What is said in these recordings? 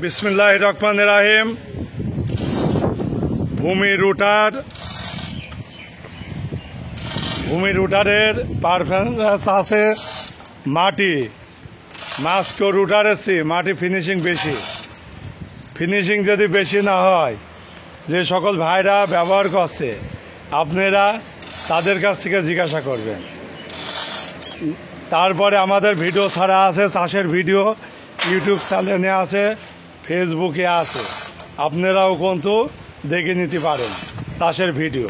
বিসমিল্লাহির রহমানির রহিম। ভূমি রুটারের পারফরমেন্স আছে মাটি মাস্কো রুটারের চেয়ে মাটি ফিনিশিং বেশি। ফিনিশিং যদি বেশি না হয়, যে সকল ভাইরা ব্যবহার করছে আপনারা তাদের কাছ থেকে জিজ্ঞাসা করবেন। তারপরে আমাদের ভিডিও ছাড়া আছে, চাষের ভিডিও ইউটিউব চ্যানেলে আছে, ফেসবুকে আছে, আপনারাও কিন্তু দেখে নিতে পারেন চাষের ভিডিও।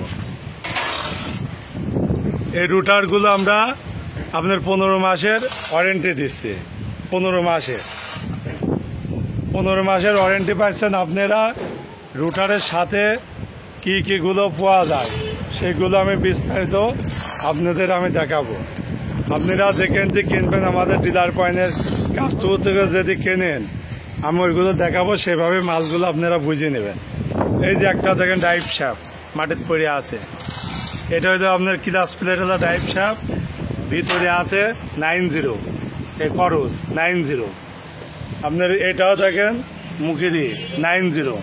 এই রুটারগুলো আমরা আপনার 15 মাসের ওয়ারেন্টি দিচ্ছি। 15 মাসের ওয়ারেন্টি পাচ্ছেন আপনারা। রুটারের সাথে কি কিগুলো পাওয়া যায় সেগুলো আমি বিস্তারিত আপনাদের আমি দেখাবো। আপনারা যেখান থেকে কিনবেন আমাদের ডিলার পয়েন্টের কাছ থেকে যদি কেনেন আমি ওইগুলো দেখাবো, সেভাবে মালগুলো আপনারা বুঝে নেবেন। এই যে একটা দেখেন ডাইভ শ্যাফট মাটির পড়ে আছে, এটা হয়তো আপনার ক্লাস প্লেট হলো ডাইভ শ্যাফট, ভিতরে আছে 90 এই করস 90। আপনার এটাও দেখেন মুখেরই 90।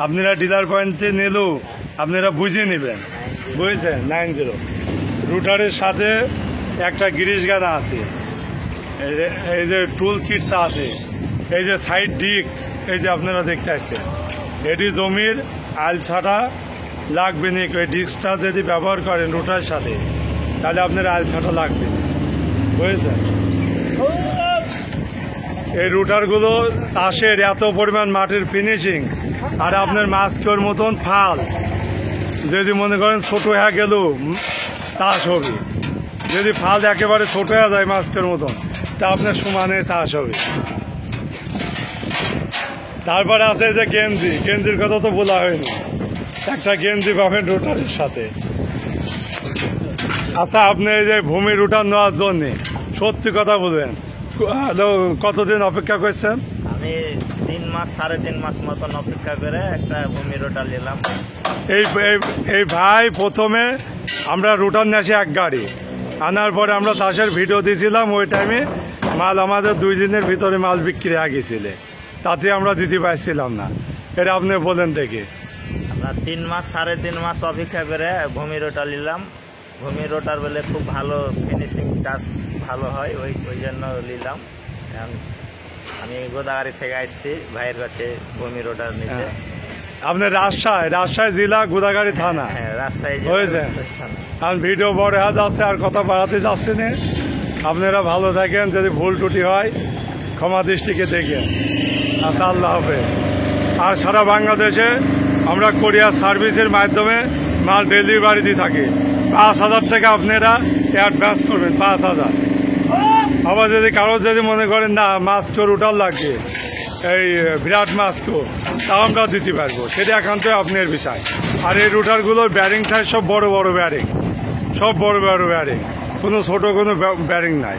আপনারা ডিলার পয়েন্টে নিলেও আপনারা বুঝে নেবেন, বুঝেছেন 90। রুটারের সাথে একটা গ্রিস গান আছে, এই যে টুল কিটস আছে, এই যে সাইড ডিস্ক, এই যে আপনারা দেখতে আসছেন, এটি জমির আল ছাটা লাগবে না। ওই ডিস্কটা যদি ব্যবহার করেন রুটারের সাথে তাহলে আপনার আল ছাটা লাগবে, বুঝেছেন। এই রুটারগুলো চাষের এত পরিমাণ মাটির ফিনিশিং, আর আপনার মাস্কের মতন ফাল যদি মনে করেন ছোট হয়ে গেল চাষ হবে। যদি ফাল একেবারে ছোট হয়ে যায় মাস্কের মতন, তা আপনার সমানে চাষ হবে। তারপরে আছে যে গেঞ্জির কথা তো বলা হয়নি, একটা গেঞ্জি পাবেন রুটারের সাথে। আচ্ছা, আপনি এই যে ভূমি রুটার নেওয়ার জন্য সত্যি কথা বলবেন, কতদিন অপেক্ষা করছেন? আমি 3 মাস 3.5 মাস মতন অপেক্ষা করে একটা ভূমি রুটার নিলাম। এই ভাই প্রথমে আমরা রুটার নিয়ে আসি এক গাড়ি, আনার পরে আমরা চাষের ভিডিও দিয়েছিলাম। ওই টাইমে মাল আমাদের 2 দিনের ভিতরে মাল বিক্রি হয়ে গেছিল, তাতে আমরা দিতে পারছিলাম না। এটা আপনি বলেন দেখি। আমরা 3 মাস 3.5 মাস অপেক্ষা করে ভূমি রুটার নিলাম। ভূমি রুটার বলে খুব ভালো ফিনিশিং, চাষ ভালো হয়, ওই জন্য নিলাম। আমি গোদাগাড়ি থেকে আসছি ভাইয়ের কাছে ভূমি রুটার নিতে। আপনি রাজশাহী জেলা গোদাগাড়ি থানা? হ্যাঁ, রাজশাহী হয়েছে। কারণ ভিডিও বড় হয়ে যাচ্ছে, আর কথা বাড়াতে যাচ্ছে না। আপনারা ভালো থাকেন, যদি ভুল ত্রুটি হয় ক্ষমা দৃষ্টিকে দেখেন। আচ্ছা, আল্লাহ হাফেজ। আর সারা বাংলাদেশে আমরা কোরিয়ার সার্ভিসের মাধ্যমে মাল ডেলিভারি দিয়ে থাকি। 5,000 টাকা আপনারা অ্যাডভান্স করবেন, 5,000। আবার যদি কারোর যদি মনে করেন না মাস্কো রুটার লাগবে, এই বিরাট মাস্কো, তা আমরা দিতে পারবো, সেটা একান্ত আপনার বিষয়। আর এই রুটারগুলোর ব্যারিং থাকে সব বড় বড় ব্যারিং, কোনো ছোট কোনো ব্যারিং নাই।